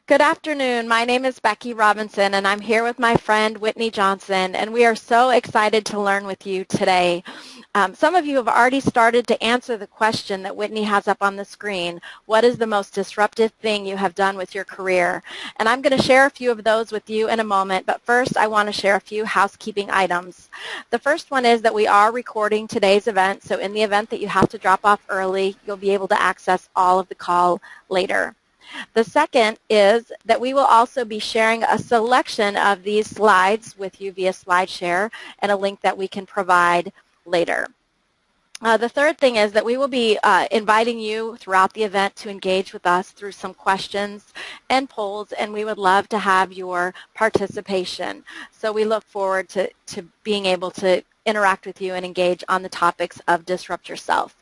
Good afternoon. My name is Becky Robinson, and I'm here with my friend Whitney Johnson, and we are so excited to learn with you today. Some of you have already started to answer the question that Whitney has up on the screen. What is the most disruptive thing you have done with your career? And I'm going to share a few of those with you in a moment, but first I want to share a few housekeeping items. The first one is that we are recording today's event, so in the event that you have to drop off early, you'll be able to access all of the call later. The second is that we will also be sharing a selection of these slides with you via SlideShare and a link that we can provide later. The third thing is that we will be inviting you throughout the event to engage with us through some questions and polls, and we would love to have your participation. So we look forward to being able to interact with you and engage on the topics of Disrupt Yourself.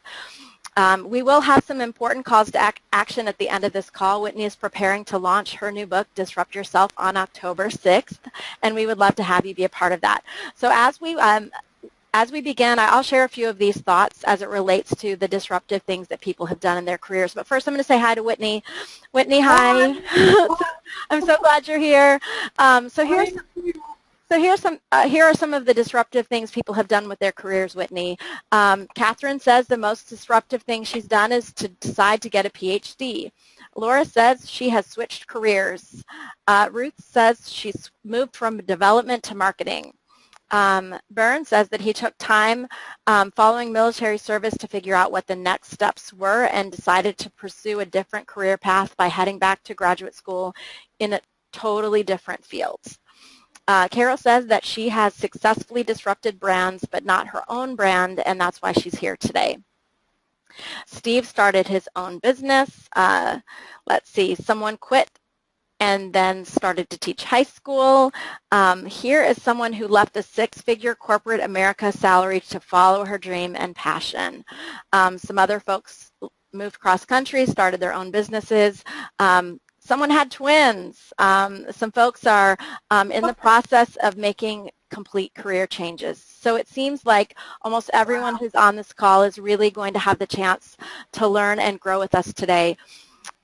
We will have some important calls to action at the end of this call. Whitney is preparing to launch her new book, Disrupt Yourself, on October 6th, and we would love to have you be a part of that. So as we begin, I'll share a few of these thoughts as it relates to the disruptive things that people have done in their careers. But first, I'm going to say hi to Whitney. Whitney, hi. I'm so glad you're here. Here are some of the disruptive things people have done with their careers, Whitney. Catherine says the most disruptive thing she's done is to decide to get a PhD. Laura says she has switched careers. Ruth says she's moved from development to marketing. Byrne says that he took time following military service to figure out what the next steps were and decided to pursue a different career path by heading back to graduate school in a totally different fields. Carol says that she has successfully disrupted brands, but not her own brand, and that's why she's here today. Steve started his own business. Let's see, someone quit and then started to teach high school. Here is someone who left a six-figure corporate America salary to follow her dream and passion. Some other folks moved cross-country, started their own businesses. Someone had twins. Some folks are in the process of making complete career changes. So it seems like almost everyone who's on this call is really going to have the chance to learn and grow with us today.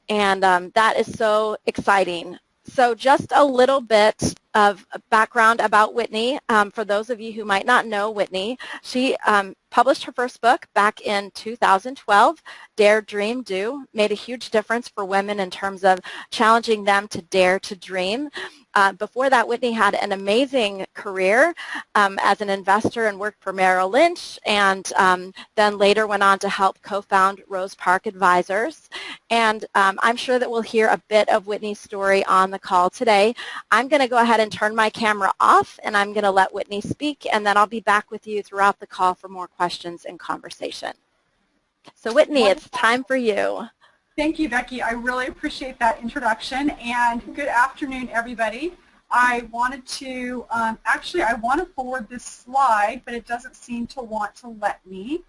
And that is so exciting. So just a little bit of background about Whitney. For those of you who might not know Whitney, she published her first book back in 2012, Dare, Dream, Do, made a huge difference for women in terms of challenging them to dare to dream. Before that, Whitney had an amazing career as an investor and worked for Merrill Lynch, and then later went on to help co-found Rose Park Advisors. And I'm sure that we'll hear a bit of Whitney's story on the call today. I'm going to go ahead and turn my camera off, and I'm going to let Whitney speak, and then I'll be back with you throughout the call for more questions and conversation. So Whitney, it's time for you. Thank you, Becky. I really appreciate that introduction, and good afternoon, everybody. I wanted to, actually, I want to forward this slide, but it doesn't seem to want to let me.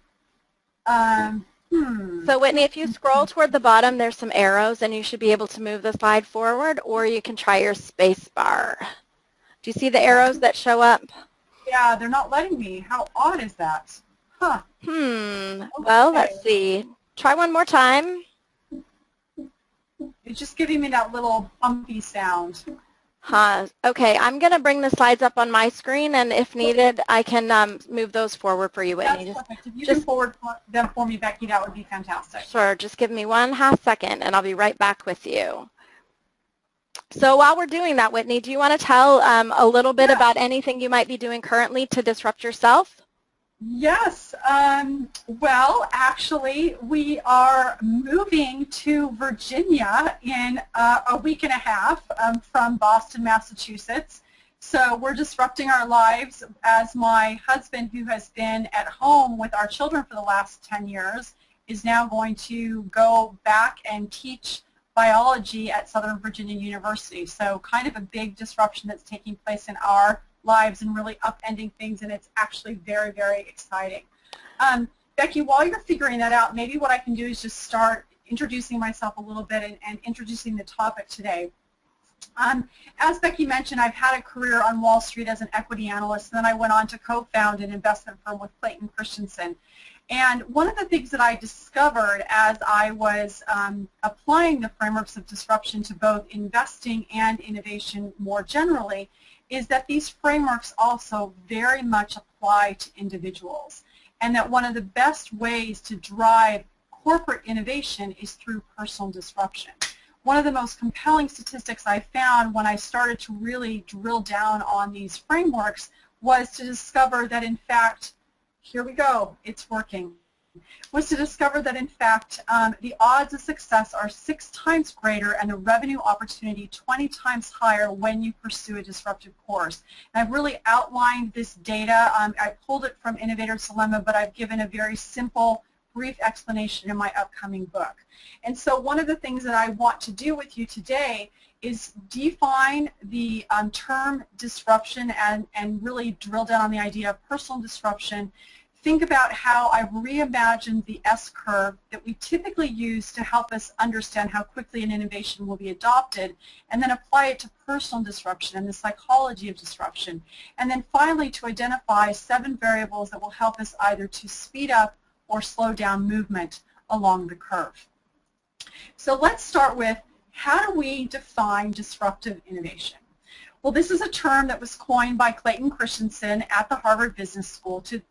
So Whitney, if you scroll toward the bottom, there's some arrows, and you should be able to move the slide forward, or you can try your space bar. Do you see the arrows that show up? Yeah, they're not letting me. How odd is that? Huh. Okay. Well, let's see. Try one more time. It's just giving me that little bumpy sound. Okay, I'm going to bring the slides up on my screen, and if needed, I can move those forward for you, Whitney. That's perfect. If you can forward them for me, Becky, that would be fantastic. Sure. Just give me 1/2 second, and I'll be right back with you. So while we're doing that, Whitney, do you want to tell a little bit about anything you might be doing currently to disrupt yourself? Yes. Well, actually, we are moving to Virginia in a week and a half from Boston, Massachusetts. So we're disrupting our lives as my husband, who has been at home with our children for the last 10 years, is now going to go back and teach biology at Southern Virginia University. So kind of a big disruption that's taking place in our lives and really upending things, and it's actually very, very exciting. Becky, while you're figuring that out, maybe what I can do is just start introducing myself a little bit and introducing the topic today. As Becky mentioned, I've had a career on Wall Street as an equity analyst, and then I went on to co-found an investment firm with Clayton Christensen. And one of the things that I discovered as I was applying the frameworks of disruption to both investing and innovation more generally is that these frameworks also very much apply to individuals, and that one of the best ways to drive corporate innovation is through personal disruption. One of the most compelling statistics I found when I started to really drill down on these frameworks was to discover that, in fact, here we go, it's working, was to discover that, in fact, the odds of success are 6 times greater and the revenue opportunity 20 times higher when you pursue a disruptive course. And I've really outlined this data. I pulled it from Innovator's Dilemma, but I've given a very simple, brief explanation in my upcoming book. And so one of the things that I want to do with you today is define the term disruption and really drill down on the idea of personal disruption. Think about how I've reimagined the S-curve that we typically use to help us understand how quickly an innovation will be adopted, and then apply it to personal disruption and the psychology of disruption. And then finally to identify 7 variables that will help us either to speed up or slow down movement along the curve. So let's start with, how do we define disruptive innovation? Well, this is a term that was coined by Clayton Christensen at the Harvard Business School to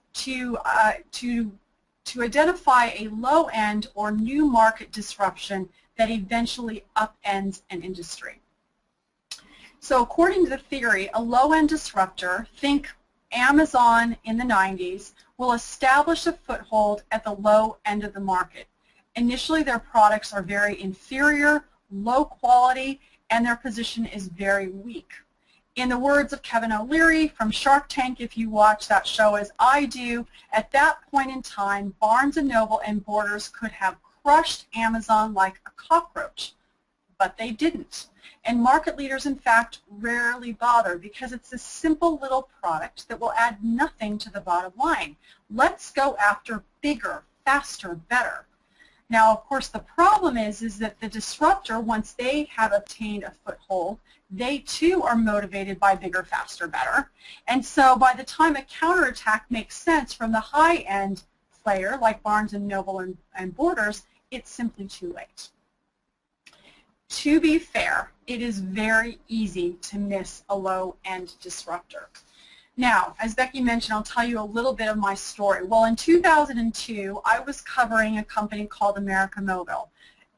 identify a low-end or new market disruption that eventually upends an industry. So according to the theory, a low-end disruptor, think Amazon in the 90s, will establish a foothold at the low end of the market. Initially, their products are very inferior, low quality, and their position is very weak. In the words of Kevin O'Leary from Shark Tank, if you watch that show as I do, at that point in time, Barnes & Noble and Borders could have crushed Amazon like a cockroach, but they didn't. And market leaders, in fact, rarely bother because it's a simple little product that will add nothing to the bottom line. Let's go after bigger, faster, better. Now, of course, the problem is that the disruptor, once they have obtained a foothold, they too are motivated by bigger, faster, better. And so by the time a counterattack makes sense from the high-end player like Barnes & Noble and Borders, it's simply too late. To be fair, it is very easy to miss a low-end disruptor. Now, as Becky mentioned, I'll tell you a little bit of my story. Well, in 2002, I was covering a company called America Mobile.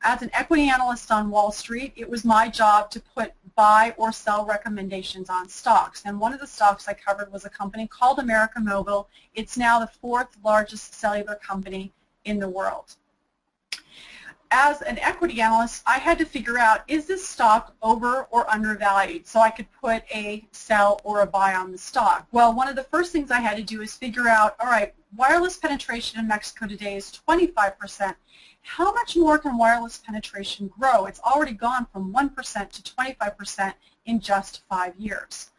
As an equity analyst on Wall Street, it was my job to put buy or sell recommendations on stocks. And one of the stocks I covered was a company called America Mobile. It's now the 4th largest cellular company in the world. As an equity analyst, I had to figure out, is this stock over or undervalued, so I could put a sell or a buy on the stock. Well, one of the first things I had to do is figure out, all right, wireless penetration in Mexico today is 25%. How much more can wireless penetration grow? It's already gone from 1% to 25% in just 5 years.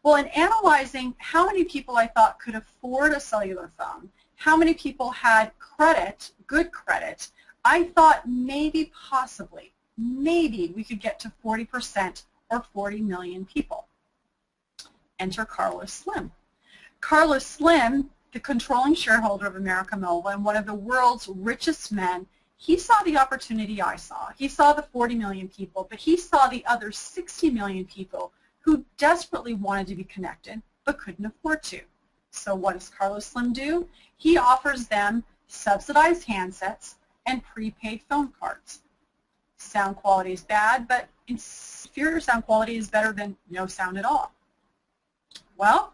Well, in analyzing how many people I thought could afford a cellular phone, how many people had credit, good credit, I thought maybe, possibly, maybe we could get to 40% or 40 million people. Enter Carlos Slim. Carlos Slim, the controlling shareholder of America Mobile and one of the world's richest men, he saw the opportunity I saw. He saw the 40 million people, but he saw the other 60 million people who desperately wanted to be connected but couldn't afford to. So what does Carlos Slim do? He offers them subsidized handsets and prepaid phone cards. Sound quality is bad, but inferior sound quality is better than no sound at all. Well,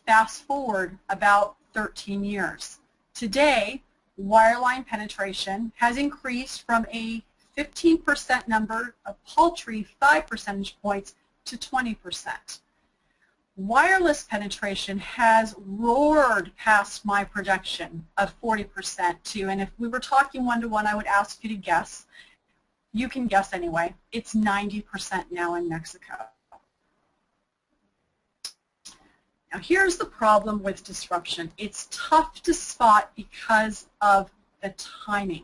fast forward about 13 years. Today, wireline penetration has increased from a 15% number, a paltry 5 percentage points, to 20%. Wireless penetration has roared past my projection of 40% too, and if we were talking one-to-one, I would ask you to guess. You can guess anyway. It's 90% now in Mexico. Now here's the problem with disruption. It's tough to spot because of the timing.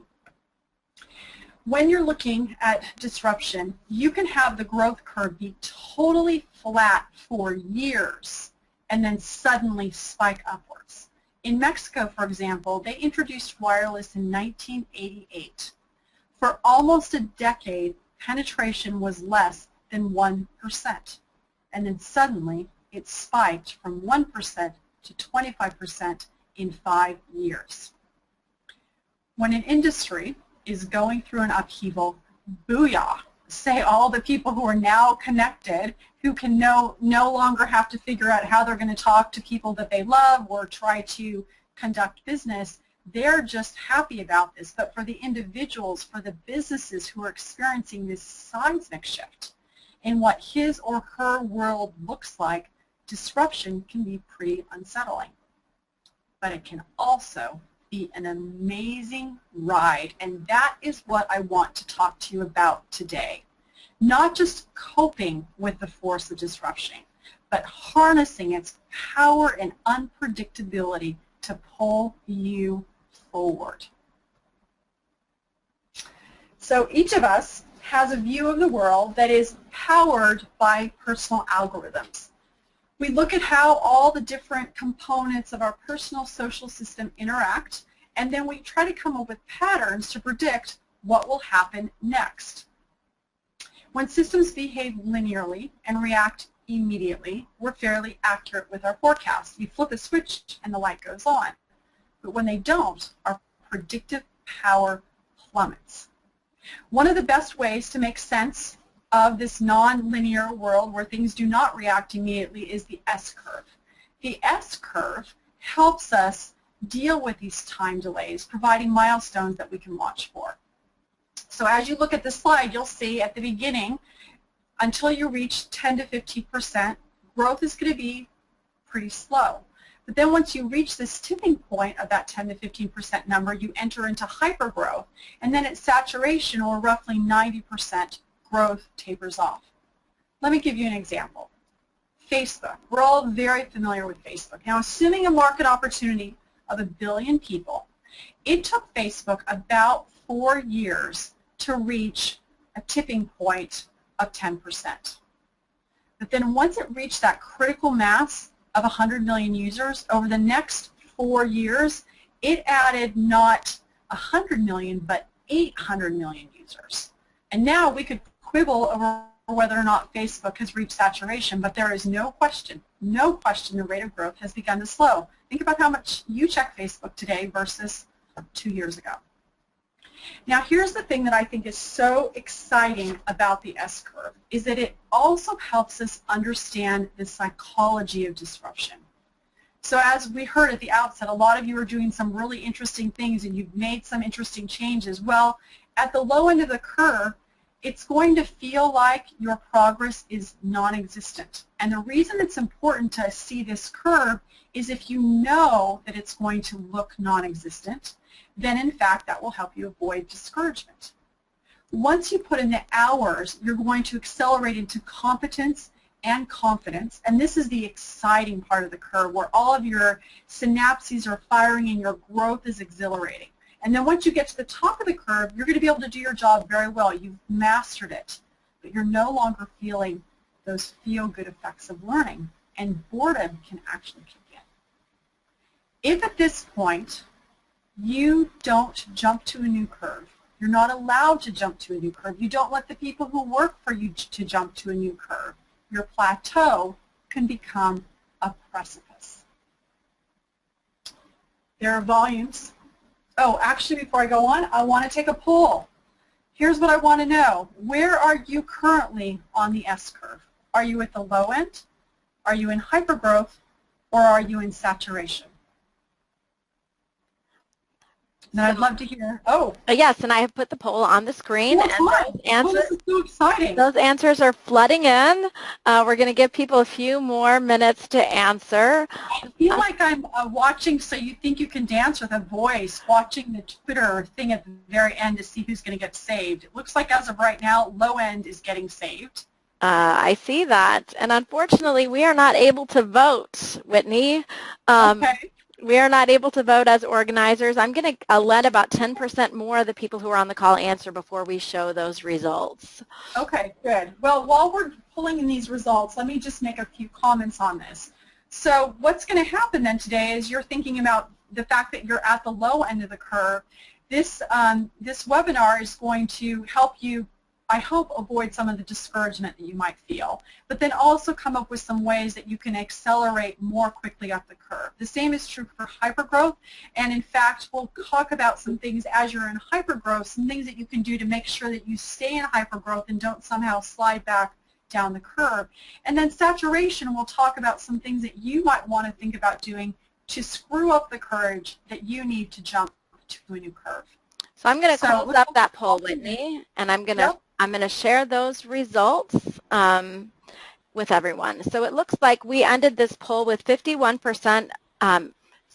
When you're looking at disruption, you can have the growth curve be totally flat for years and then suddenly spike upwards. In Mexico, for example, they introduced wireless in 1988. For almost a decade, penetration was less than 1%. And then suddenly, it spiked from 1% to 25% in 5 years. When an industry is going through an upheaval, booyah, say all the people who are now connected, who can no longer have to figure out how they're going to talk to people that they love or try to conduct business, they're just happy about this. But for the individuals, for the businesses who are experiencing this seismic shift in what his or her world looks like, disruption can be pretty unsettling. But it can also be an amazing ride, and that is what I want to talk to you about today. Not just coping with the force of disruption, but harnessing its power and unpredictability to pull you forward. So each of us has a view of the world that is powered by personal algorithms. We look at how all the different components of our personal social system interact, and then we try to come up with patterns to predict what will happen next. When systems behave linearly and react immediately, we're fairly accurate with our forecasts. We flip a switch and the light goes on. But when they don't, our predictive power plummets. One of the best ways to make sense of this non-linear world where things do not react immediately is the S-curve. The S-curve helps us deal with these time delays, providing milestones that we can watch for. So as you look at the slide, you'll see at the beginning, until you reach 10 to 15%, growth is going to be pretty slow. But then once you reach this tipping point of that 10 to 15% number, you enter into hypergrowth. And then at saturation, or roughly 90%, growth tapers off. Let me give you an example. Facebook. We're all very familiar with Facebook. Now, assuming a market opportunity of 1 billion people, it took Facebook about 4 years to reach a tipping point of 10%. But then once it reached that critical mass of 100 million users, over the next 4 years, it added not 100 million, but 800 million users. And now we could quibble over whether or not Facebook has reached saturation, but there is no question the rate of growth has begun to slow. Think about how much you check Facebook today versus 2 years ago. Now here's the thing that I think is so exciting about the S-curve, is that it also helps us understand the psychology of disruption. So as we heard at the outset, a lot of you are doing some really interesting things and you've made some interesting changes. Well, at the low end of the curve, it's going to feel like your progress is non-existent. And the reason it's important to see this curve is if you know that it's going to look non-existent, then in fact that will help you avoid discouragement. Once you put in the hours, you're going to accelerate into competence and confidence, and this is the exciting part of the curve where all of your synapses are firing and your growth is exhilarating. And then once you get to the top of the curve, you're going to be able to do your job very well. You've mastered it, but you're no longer feeling those feel-good effects of learning, and boredom can actually kick in. If at this point you don't jump to a new curve, you're not allowed to jump to a new curve, you don't let the people who work for you to jump to a new curve, your plateau can become a precipice. There are volumes. Oh, actually, before I go on, I want to take a poll. Here's what I want to know. Where are you currently on the S-curve? Are you at the low end? Are you in hypergrowth? Or are you in saturation? Now, I'd love to hear. Oh. Yes, and I have put the poll on the screen. Oh, and this is so exciting. Those answers are flooding in. We're going to give people a few more minutes to answer. I feel like I'm watching So You Think You Can Dance with a Voice, watching the Twitter thing at the very end to see who's going to get saved. It looks like as of right now, low end is getting saved. I see that. And unfortunately, we are not able to vote, Whitney. Okay. We are not able to vote as organizers. I'm going to let about 10% more of the people who are on the call answer before we show those results. Okay, good. Well, while we're pulling in these results, let me just make a few comments on this. So what's going to happen then today is you're thinking about the fact that you're at the low end of the curve. This webinar is going to help you, I hope, avoid some of the discouragement that you might feel, but then also come up with some ways that you can accelerate more quickly up the curve. The same is true for hypergrowth, and in fact, we'll talk about some things as you're in hypergrowth, some things that you can do to make sure that you stay in hypergrowth and don't somehow slide back down the curve. And then saturation, we'll talk about some things that you might want to think about doing to screw up the courage that you need to jump to a new curve. So I'm going to close up that poll, Whitney, and I'm going to share those results with everyone. So it looks like we ended this poll with 51%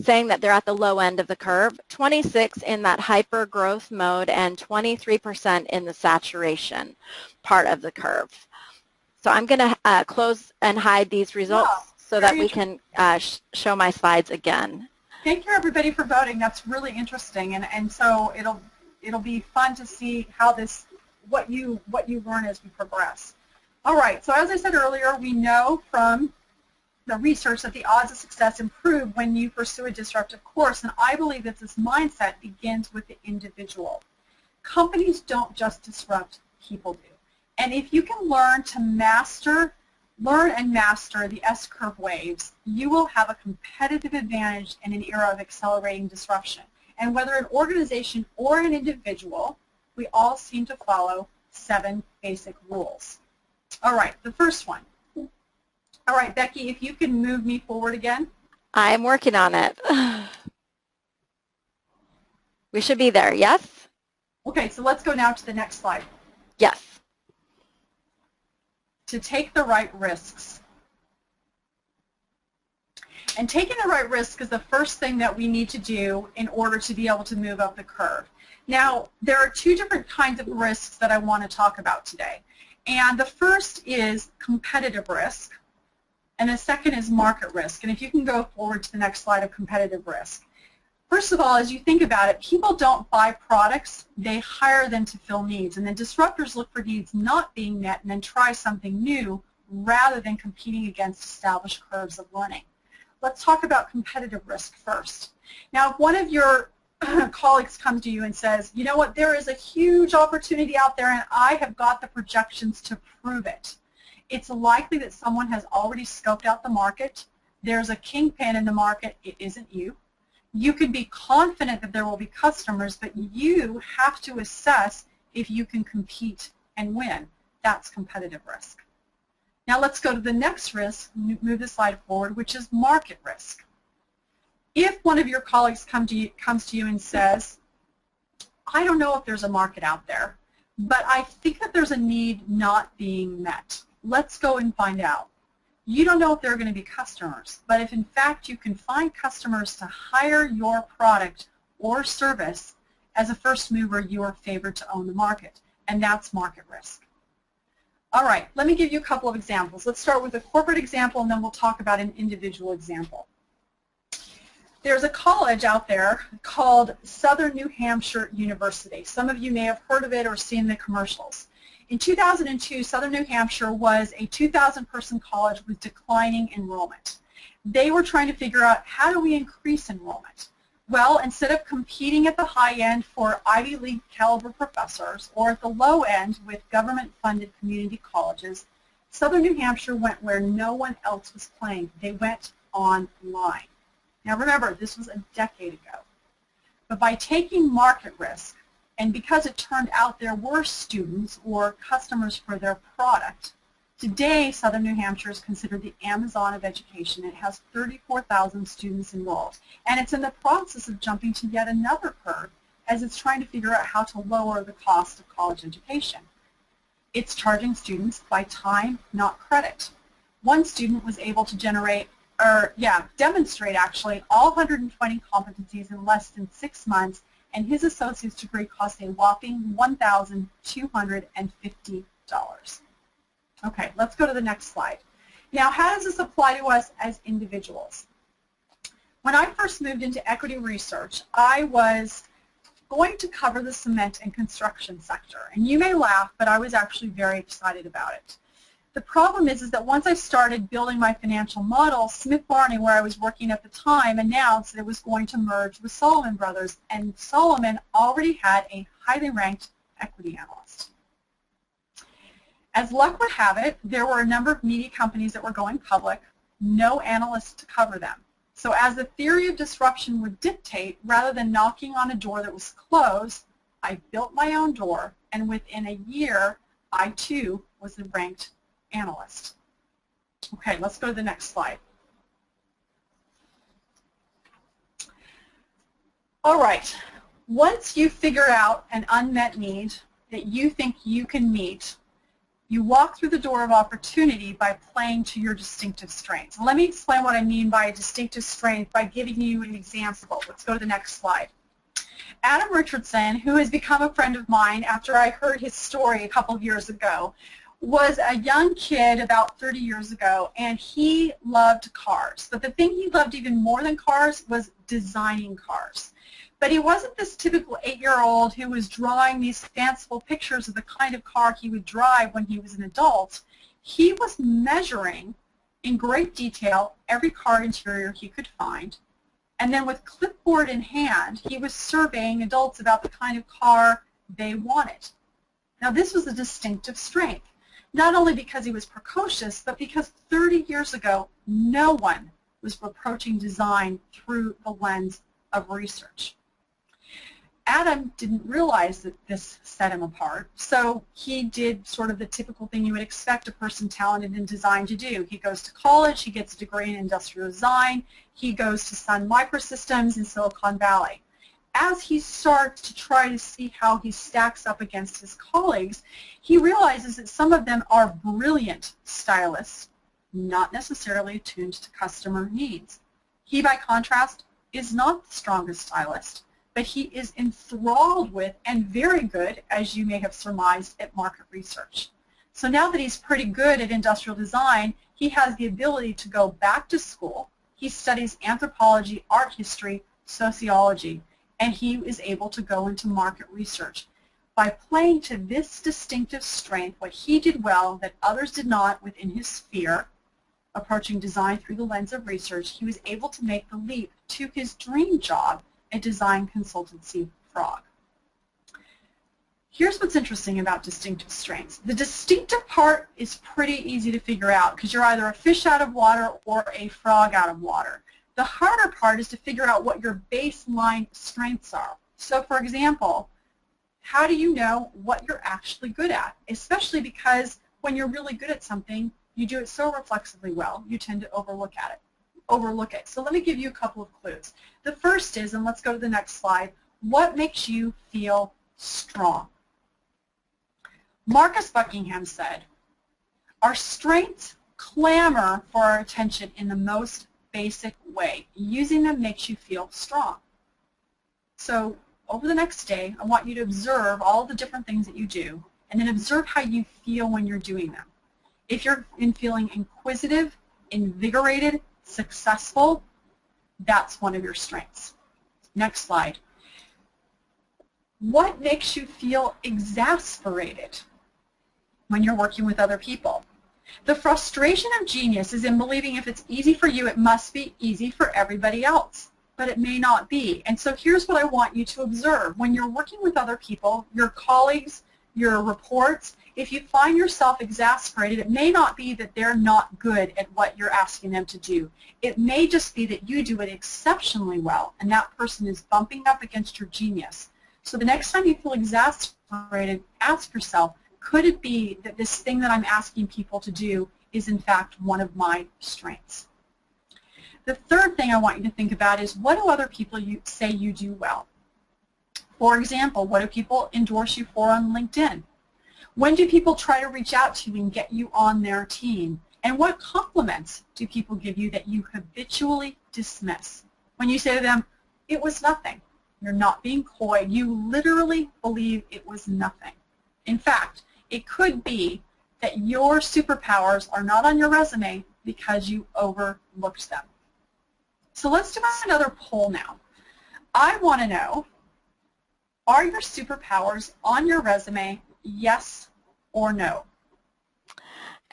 saying that they're at the low end of the curve, 26% in that hyper growth mode, and 23% in the saturation part of the curve. So I'm going to close and hide these results so that we can show my slides again. Thank you, everybody, for voting. That's really interesting, and so it'll be fun to see how what you learn as we progress. All right. So as I said earlier, we know from the research that the odds of success improve when you pursue a disruptive course, and I believe that this mindset begins with the individual. Companies don't just disrupt; people do. And if you can learn and master the S-curve waves, you will have a competitive advantage in an era of accelerating disruption. And whether an organization or an individual, we all seem to follow 7 basic rules. All right, the first one. All right, Becky, if you can move me forward again. I'm working on it. We should be there, yes? Okay, so let's go now to the next slide. Yes. To take the right risks. And taking the right risk is the first thing that we need to do in order to be able to move up the curve. Now, there are 2 different kinds of risks that I want to talk about today. And the first is competitive risk, and the second is market risk. And if you can go forward to the next slide of competitive risk. First of all, as you think about it, people don't buy products, they hire them to fill needs. And then disruptors look for needs not being met and then try something new rather than competing against established curves of learning. Let's talk about competitive risk first. Now, if one of your colleagues comes to you and says, you know what, there is a huge opportunity out there and I have got the projections to prove it. It's likely that someone has already scoped out the market. There's a kingpin in the market. It isn't you. You can be confident that there will be customers, but you have to assess if you can compete and win. That's competitive risk. Now let's go to the next risk, move the slide forward, which is market risk. If one of your colleagues comes to you and says, I don't know if there's a market out there, but I think that there's a need not being met. Let's go and find out. You don't know if there are going to be customers, but if in fact you can find customers to hire your product or service, as a first mover, you are favored to own the market, and that's market risk. All right, let me give you a couple of examples. Let's start with a corporate example, and then we'll talk about an individual example. There's a college out there called Southern New Hampshire University. Some of you may have heard of it or seen the commercials. In 2002, Southern New Hampshire was a 2,000-person college with declining enrollment. They were trying to figure out, how do we increase enrollment? Well, instead of competing at the high end for Ivy League caliber professors or at the low end with government-funded community colleges, Southern New Hampshire went where no one else was playing. They went online. Now remember, this was a decade ago. But by taking market risk, and because it turned out there were students or customers for their product, today Southern New Hampshire is considered the Amazon of education. It has 34,000 students enrolled, and it's in the process of jumping to yet another curve as it's trying to figure out how to lower the cost of college education. It's charging students by time, not credit. One student was able to demonstrate actually all 120 competencies in less than 6 months, and his associate's degree cost a whopping $1,250. Okay, let's go to the next slide. Now, how does this apply to us as individuals? When I first moved into equity research, I was going to cover the cement and construction sector. And you may laugh, but I was actually very excited about it. The problem is that once I started building my financial model, Smith Barney, where I was working at the time, announced that it was going to merge with Solomon Brothers, and Solomon already had a highly ranked equity analyst. As luck would have it, there were a number of media companies that were going public, no analysts to cover them. So as the theory of disruption would dictate, rather than knocking on a door that was closed, I built my own door, and within a year, I too was the ranked analyst. Okay, let's go to the next slide. All right, once you figure out an unmet need that you think you can meet, you walk through the door of opportunity by playing to your distinctive strengths. Let me explain what I mean by a distinctive strength by giving you an example. Let's go to the next slide. Adam Richardson, who has become a friend of mine after I heard his story a couple of years ago, was a young kid about 30 years ago, and he loved cars. But the thing he loved even more than cars was designing cars. But he wasn't this typical 8-year-old who was drawing these fanciful pictures of the kind of car he would drive when he was an adult. He was measuring in great detail every car interior he could find. And then with clipboard in hand, he was surveying adults about the kind of car they wanted. Now this was a distinctive strength, not only because he was precocious, but because 30 years ago, no one was approaching design through the lens of research. Adam didn't realize that this set him apart, so he did sort of the typical thing you would expect a person talented in design to do. He goes to college, he gets a degree in industrial design, he goes to Sun Microsystems in Silicon Valley. As he starts to try to see how he stacks up against his colleagues, he realizes that some of them are brilliant stylists, not necessarily attuned to customer needs. He, by contrast, is not the strongest stylist, but he is enthralled with and very good, as you may have surmised, at market research. So now that he's pretty good at industrial design, he has the ability to go back to school. He studies anthropology, art history, sociology, and he is able to go into market research. By playing to this distinctive strength, what he did well that others did not within his sphere, approaching design through the lens of research, he was able to make the leap to his dream job, a design consultancy frog. Here's what's interesting about distinctive strengths. The distinctive part is pretty easy to figure out because you're either a fish out of water or a frog out of water. The harder part is to figure out what your baseline strengths are. So for example, how do you know what you're actually good at? Especially because when you're really good at something, you do it so reflexively well, you tend to overlook it. So let me give you a couple of clues. The first is, and let's go to the next slide, what makes you feel strong? Marcus Buckingham said, our strengths clamor for our attention in the most basic way. Using them makes you feel strong. So over the next day, I want you to observe all the different things that you do, and then observe how you feel when you're doing them. If you're feeling inquisitive, invigorated, successful, that's one of your strengths. Next slide. What makes you feel exasperated when you're working with other people? The frustration of genius is in believing if it's easy for you, it must be easy for everybody else, but it may not be. And so here's what I want you to observe. When you're working with other people, your colleagues, your reports, if you find yourself exasperated, it may not be that they're not good at what you're asking them to do. It may just be that you do it exceptionally well, and that person is bumping up against your genius. So the next time you feel exasperated, ask yourself, could it be that this thing that I'm asking people to do is in fact one of my strengths? The third thing I want you to think about is, what do other people say you do well? For example, what do people endorse you for on LinkedIn? When do people try to reach out to you and get you on their team? And what compliments do people give you that you habitually dismiss? When you say to them, it was nothing, you're not being coy, you literally believe it was nothing. In fact, it could be that your superpowers are not on your resume because you overlooked them. So let's do another poll now. I want to know, are your superpowers on your resume, yes or no?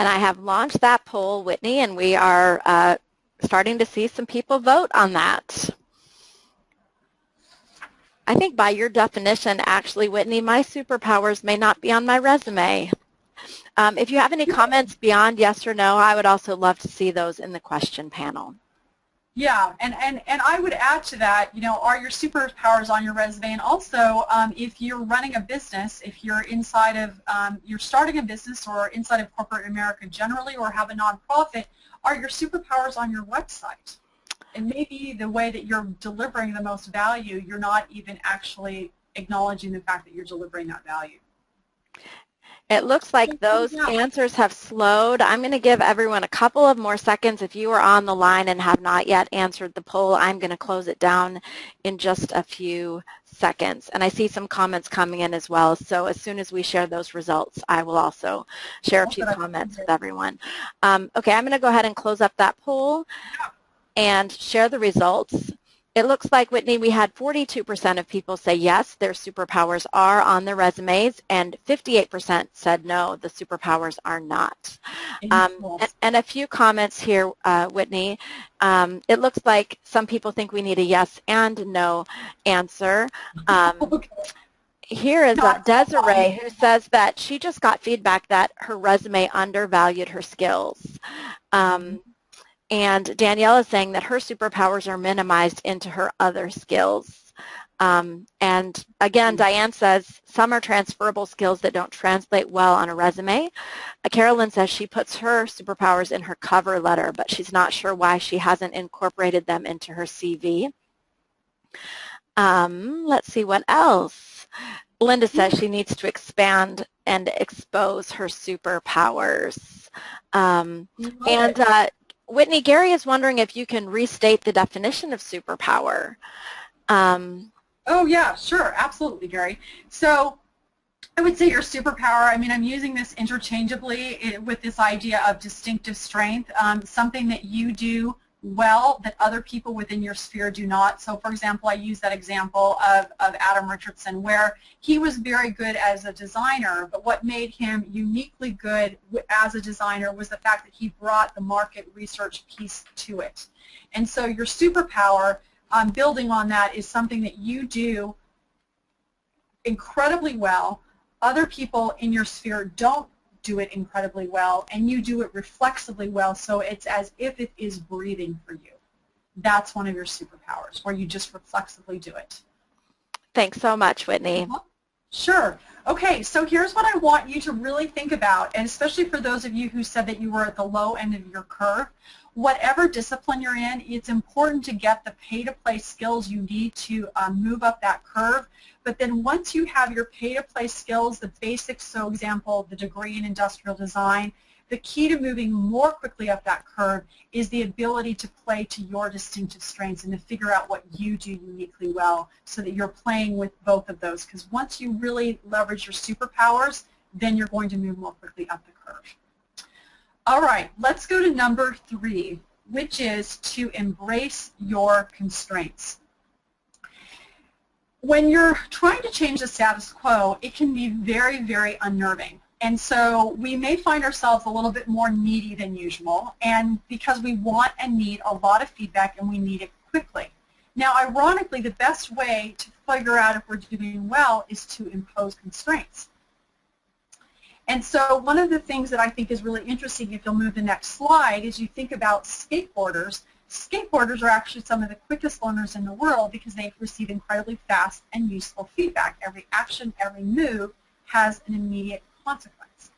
And I have launched that poll, Whitney, and we are starting to see some people vote on that. I think by your definition, actually, Whitney, my superpowers may not be on my resume. If you have any comments beyond yes or no, I would also love to see those in the question panel. Yeah, and I would add to that, you know, are your superpowers on your resume? And also, if you're running a business, if you're inside of, you're starting a business or inside of corporate America generally, or have a nonprofit, are your superpowers on your website? And maybe the way that you're delivering the most value, you're not even actually acknowledging the fact that you're delivering that value. It looks like those answers have slowed. I'm going to give everyone a couple of more seconds. If you are on the line and have not yet answered the poll, I'm going to close it down in just a few seconds. And I see some comments coming in as well. So as soon as we share those results, I will also share a few comments with everyone. Okay, I'm going to go ahead and close up that poll and share the results. It looks like, Whitney, we had 42% of people say yes, their superpowers are on their resumes, and 58% said no, the superpowers are not. And a few comments here, Whitney. It looks like some people think we need a yes and no answer. Here is Desiree, who says that she just got feedback that her resume undervalued her skills. And Danielle is saying that her superpowers are minimized into her other skills. And again, Diane says some are transferable skills that don't translate well on a resume. Carolyn says she puts her superpowers in her cover letter, but she's not sure why she hasn't incorporated them into her CV. Let's see what else. Linda says she needs to expand and expose her superpowers. Whitney, Gary is wondering if you can restate the definition of superpower. Oh, yeah, sure. Absolutely, Gary. So I would say your superpower, I mean, I'm using this interchangeably with this idea of distinctive strength, something that you do well that other people within your sphere do not. So, for example, I use that example of Adam Richardson, where he was very good as a designer, but what made him uniquely good as a designer was the fact that he brought the market research piece to it. And so your superpower, building on that, is something that you do incredibly well. Other people in your sphere don't do it incredibly well, and you do it reflexively well, so it's as if it is breathing for you. That's one of your superpowers, where you just reflexively do it. Thanks so much, Whitney. Sure. Okay, so here's what I want you to really think about, and especially for those of you who said that you were at the low end of your curve, whatever discipline you're in, it's important to get the pay-to-play skills you need to move up that curve. But then once you have your pay-to-play skills, the basics, so example, the degree in industrial design, the key to moving more quickly up that curve is the ability to play to your distinctive strengths and to figure out what you do uniquely well so that you're playing with both of those. Because once you really leverage your superpowers, then you're going to move more quickly up the curve. All right, let's go to number 3, which is to embrace your constraints. When you're trying to change the status quo, it can be very, very unnerving. And so we may find ourselves a little bit more needy than usual, and because we want and need a lot of feedback and we need it quickly. Now, ironically, the best way to figure out if we're doing well is to impose constraints. And so one of the things that I think is really interesting, if you'll move the next slide, is you think about skateboarders. Skateboarders are actually some of the quickest learners in the world because they receive incredibly fast and useful feedback. Every action, every move has an immediate consequence.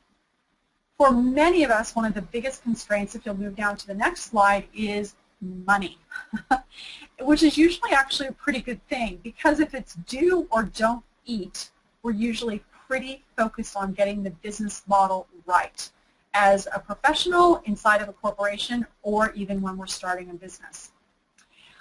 For many of us, one of the biggest constraints, if you'll move down to the next slide, is money, which is usually actually a pretty good thing because if it's do or don't eat, we're usually pretty focused on getting the business model right as a professional inside of a corporation or even when we're starting a business.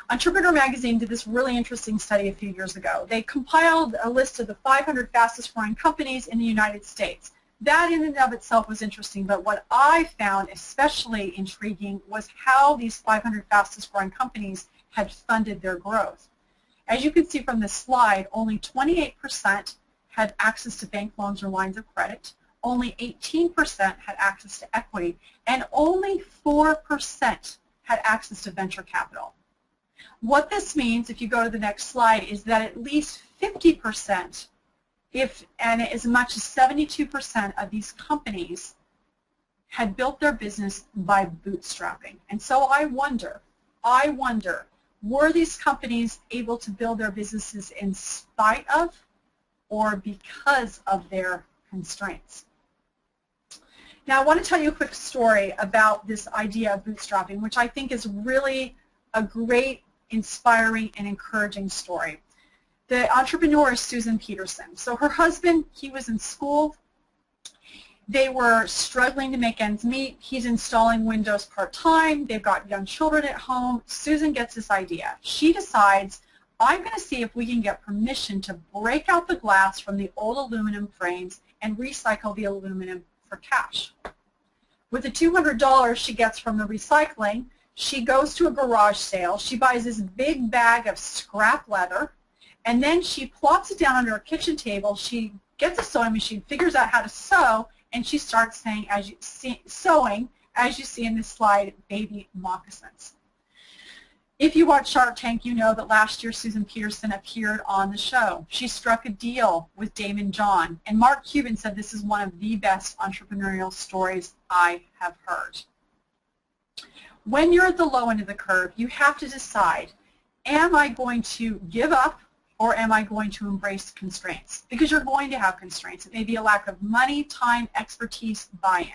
Entrepreneur Magazine did this really interesting study a few years ago. They compiled a list of the 500 fastest growing companies in the United States. That in and of itself was interesting, but what I found especially intriguing was how these 500 fastest growing companies had funded their growth. As you can see from this slide, only 28% had access to bank loans or lines of credit. only 18% had access to equity, and only 4% had access to venture capital. What this means, if you go to the next slide, is that at least 50%, and as much as 72% of these companies had built their business by bootstrapping. And so I wonder, were these companies able to build their businesses in spite of or because of their constraints? Now, I want to tell you a quick story about this idea of bootstrapping, which I think is really a great, inspiring, and encouraging story. The entrepreneur is Susan Peterson. So her husband, he was in school. They were struggling to make ends meet. He's installing Windows part-time. They've got young children at home. Susan gets this idea. She decides, I'm going to see if we can get permission to break out the glass from the old aluminum frames and recycle the aluminum for cash. With the $200 she gets from the recycling, she goes to a garage sale. She buys this big bag of scrap leather, and then she plops it down under her kitchen table. She gets a sewing machine, figures out how to sew, and she starts sewing, as you see in this slide, baby moccasins. If you watch Shark Tank, you know that last year Susan Peterson appeared on the show. She struck a deal with Damon John, and Mark Cuban said this is one of the best entrepreneurial stories I have heard. When you're at the low end of the curve, you have to decide, am I going to give up or am I going to embrace constraints? Because you're going to have constraints. It may be a lack of money, time, expertise, buy-in.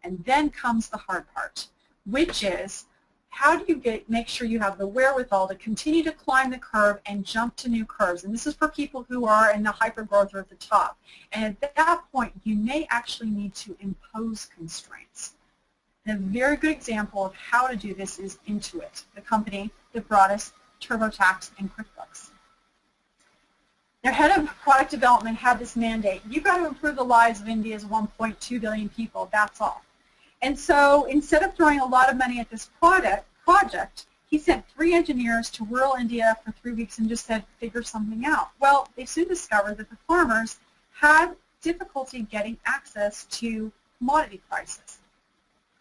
And then comes the hard part, which is, how do you make sure you have the wherewithal to continue to climb the curve and jump to new curves? And this is for people who are in the hypergrowth or at the top. And at that point, you may actually need to impose constraints. And a very good example of how to do this is Intuit, the company that brought us TurboTax and QuickBooks. Their head of product development had this mandate: you've got to improve the lives of India's 1.2 billion people, that's all. And so instead of throwing a lot of money at this project, he sent 3 engineers to rural India for 3 weeks and just said, figure something out. Well, they soon discovered that the farmers had difficulty getting access to commodity prices.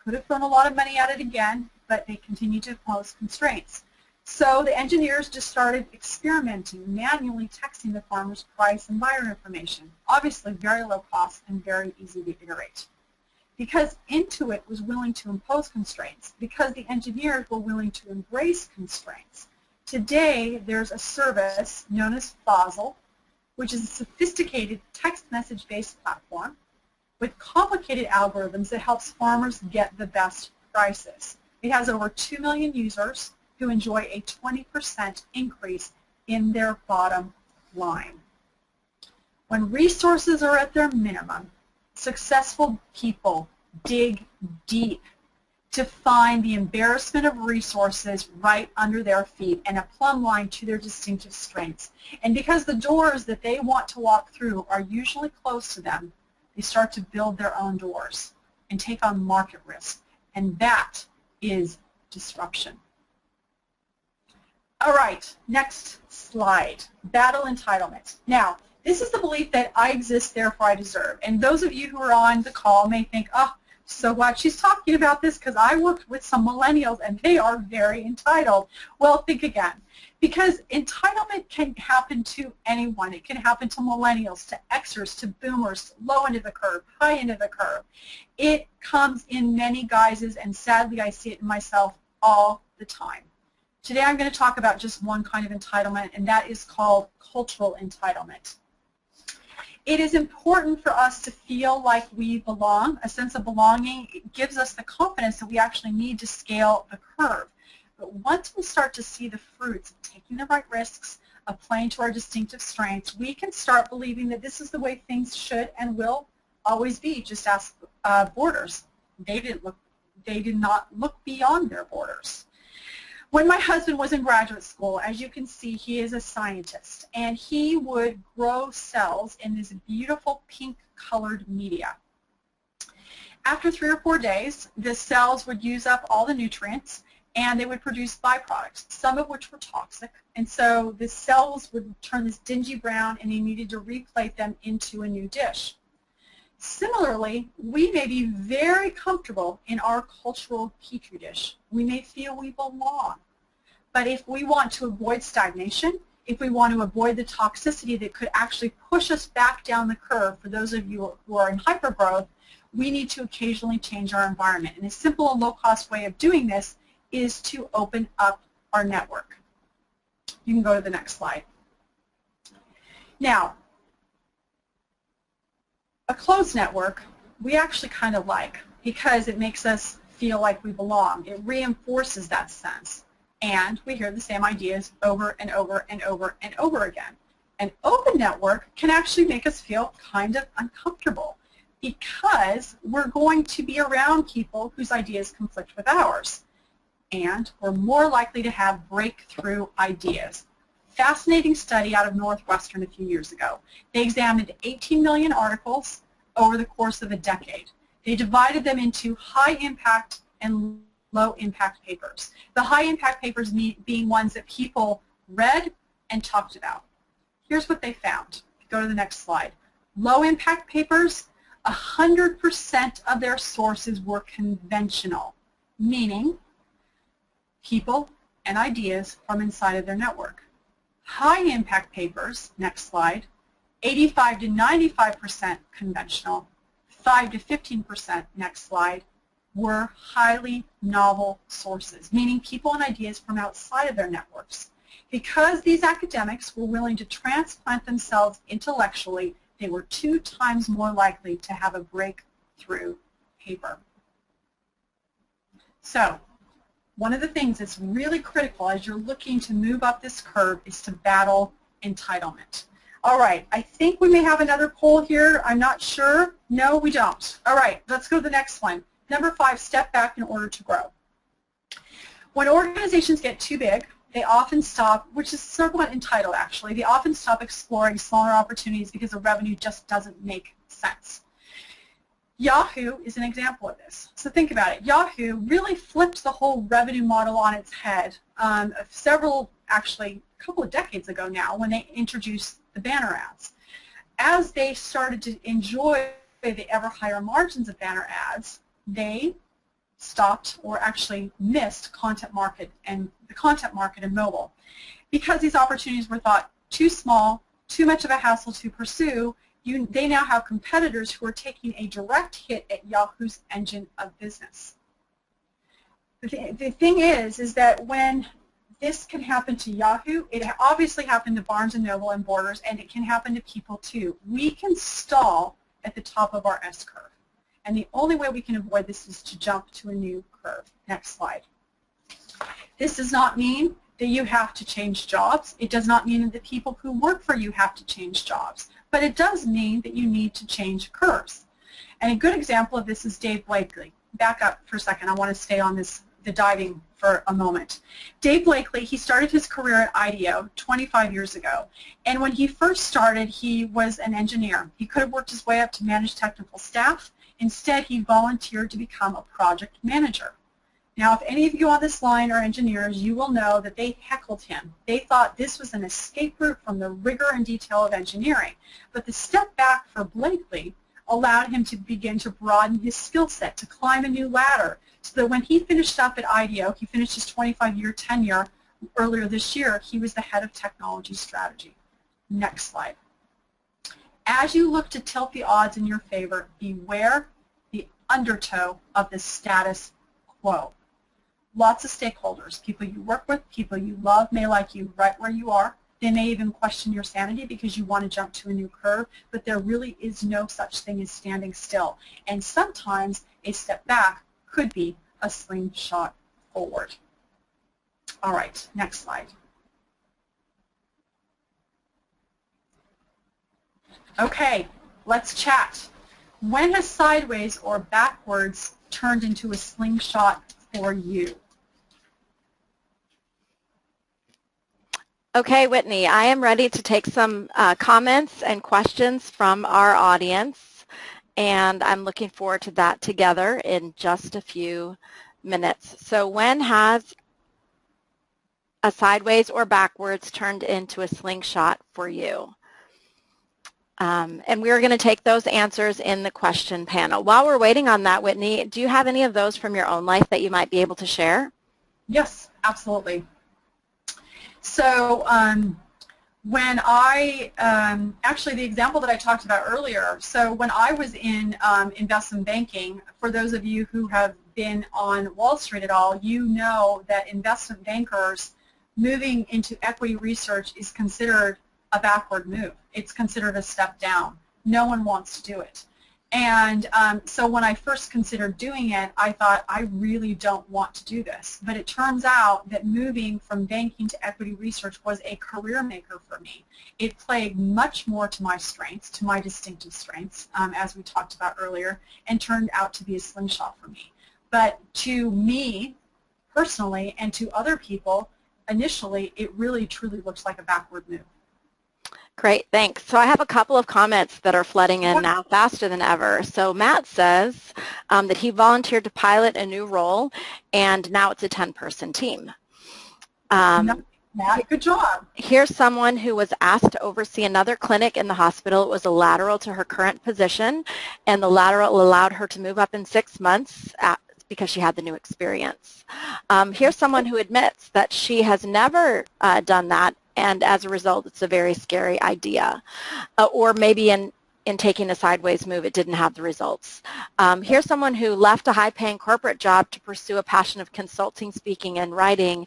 Could have thrown a lot of money at it again, but they continued to impose constraints. So the engineers just started experimenting, manually texting the farmers price and buyer information. Obviously very low cost and very easy to iterate. Because Intuit was willing to impose constraints, because the engineers were willing to embrace constraints, today there's a service known as Fossil, which is a sophisticated text message-based platform with complicated algorithms that helps farmers get the best prices. It has over 2 million users who enjoy a 20% increase in their bottom line. When resources are at their minimum, successful people dig deep to find the embarrassment of resources right under their feet and a plumb line to their distinctive strengths. And because the doors that they want to walk through are usually close to them, they start to build their own doors and take on market risk. And that is disruption. All right, next slide, battle entitlement. Now, this is the belief that I exist, therefore I deserve. And those of you who are on the call may think, oh, so what? She's talking about this because I worked with some millennials and they are very entitled. Well, think again. Because entitlement can happen to anyone. It can happen to millennials, to Xers, to boomers, low end of the curve, high end of the curve. It comes in many guises, and sadly I see it in myself all the time. Today I'm going to talk about just one kind of entitlement, and that is called cultural entitlement. It is important for us to feel like we belong. A sense of belonging gives us the confidence that we actually need to scale the curve. But once we start to see the fruits of taking the right risks, of playing to our distinctive strengths, we can start believing that this is the way things should and will always be. Just ask borders. They did not look beyond their borders. When my husband was in graduate school, as you can see, he is a scientist, and he would grow cells in this beautiful pink-colored media. After 3 or 4 days, the cells would use up all the nutrients, and they would produce byproducts, some of which were toxic, and so the cells would turn this dingy brown, and he needed to replate them into a new dish. Similarly, we may be very comfortable in our cultural petri dish. We may feel we belong. But if we want to avoid stagnation, if we want to avoid the toxicity that could actually push us back down the curve, for those of you who are in hypergrowth, we need to occasionally change our environment. And a simple and low-cost way of doing this is to open up our network. You can go to the next slide. Now, a closed network we actually kind of like because it makes us feel like we belong. It reinforces that sense. And we hear the same ideas over and over and over and over again. An open network can actually make us feel kind of uncomfortable because we're going to be around people whose ideas conflict with ours. And we're more likely to have breakthrough ideas. Fascinating study out of Northwestern a few years ago. They examined 18 million articles over the course of a decade. They divided them into high-impact and low-impact papers. The high-impact papers being ones that people read and talked about. Here's what they found. Go to the next slide. Low-impact papers, 100% of their sources were conventional, meaning people and ideas from inside of their network. High-impact papers, next slide, 85 to 95% conventional, 5 to 15%, next slide, were highly novel sources, meaning people and ideas from outside of their networks. Because these academics were willing to transplant themselves intellectually, they were 2 times more likely to have a breakthrough paper. So, one of the things that's really critical as you're looking to move up this curve is to battle entitlement. All right, I think we may have another poll here. I'm not sure. No, we don't. All right, let's go to the next one. Number 5, step back in order to grow. When organizations get too big, they often stop, which is somewhat entitled actually, they often stop exploring smaller opportunities because the revenue just doesn't make sense. Yahoo is an example of this. So think about it. Yahoo really flipped the whole revenue model on its head actually a couple of decades ago now when they introduced the banner ads. As they started to enjoy the ever higher margins of banner ads, they stopped or actually missed content market and the content market in mobile because these opportunities were thought too small, too much of a hassle to pursue. They now have competitors who are taking a direct hit at Yahoo's engine of business. The thing is that when this can happen to Yahoo, it obviously happened to Barnes & Noble and Borders, and it can happen to people too. We can stall at the top of our S-curve. And the only way we can avoid this is to jump to a new curve. Next slide. This does not mean that you have to change jobs. It does not mean that the people who work for you have to change jobs. But it does mean that you need to change curves. And a good example of this is Dave Blakely. Back up for a second. I want to stay on the diving for a moment. Dave Blakely, he started his career at IDEO 25 years ago. And when he first started, he was an engineer. He could have worked his way up to manage technical staff. Instead, he volunteered to become a project manager. Now, if any of you on this line are engineers, you will know that they heckled him. They thought this was an escape route from the rigor and detail of engineering. But the step back for Blakely allowed him to begin to broaden his skill set, to climb a new ladder, so that when he finished up at IDEO, he finished his 25-year tenure earlier this year, he was the head of technology strategy. Next slide. As you look to tilt the odds in your favor, beware the undertow of the status quo. Lots of stakeholders, people you work with, people you love may like you right where you are. They may even question your sanity because you want to jump to a new curve, but there really is no such thing as standing still. And sometimes a step back could be a slingshot forward. All right, next slide. Okay, let's chat. When has sideways or backwards turned into a slingshot for you? Okay, Whitney, I am ready to take some comments and questions from our audience, and I'm looking forward to that together in just a few minutes. So when has a sideways or backwards turned into a slingshot for you? And we're going to take those answers in the question panel. While we're waiting on that, Whitney, do you have any of those from your own life that you might be able to share? Yes, absolutely. So when I, actually the example that I talked about earlier, so when I was in investment banking, for those of you who have been on Wall Street at all, you know that investment bankers moving into equity research is considered a backward move. It's considered a step down. No one wants to do it. And so when I first considered doing it, I thought, I really don't want to do this. But it turns out that moving from banking to equity research was a career maker for me. It played much more to my strengths, to my distinctive strengths, as we talked about earlier, and turned out to be a slingshot for me. But to me, personally, and to other people, initially, it really, truly looks like a backward move. Great, thanks. So I have a couple of comments that are flooding in now faster than ever. So Matt says that he volunteered to pilot a new role, and now it's a 10-person team. Matt, good job. Here's someone who was asked to oversee another clinic in the hospital. It was a lateral to her current position, and the lateral allowed her to move up in 6 months because she had the new experience. Here's someone who admits that she has never done that, and as a result, it's a very scary idea. Or maybe in taking a sideways move, it didn't have the results. Here's someone who left a high-paying corporate job to pursue a passion of consulting, speaking, and writing,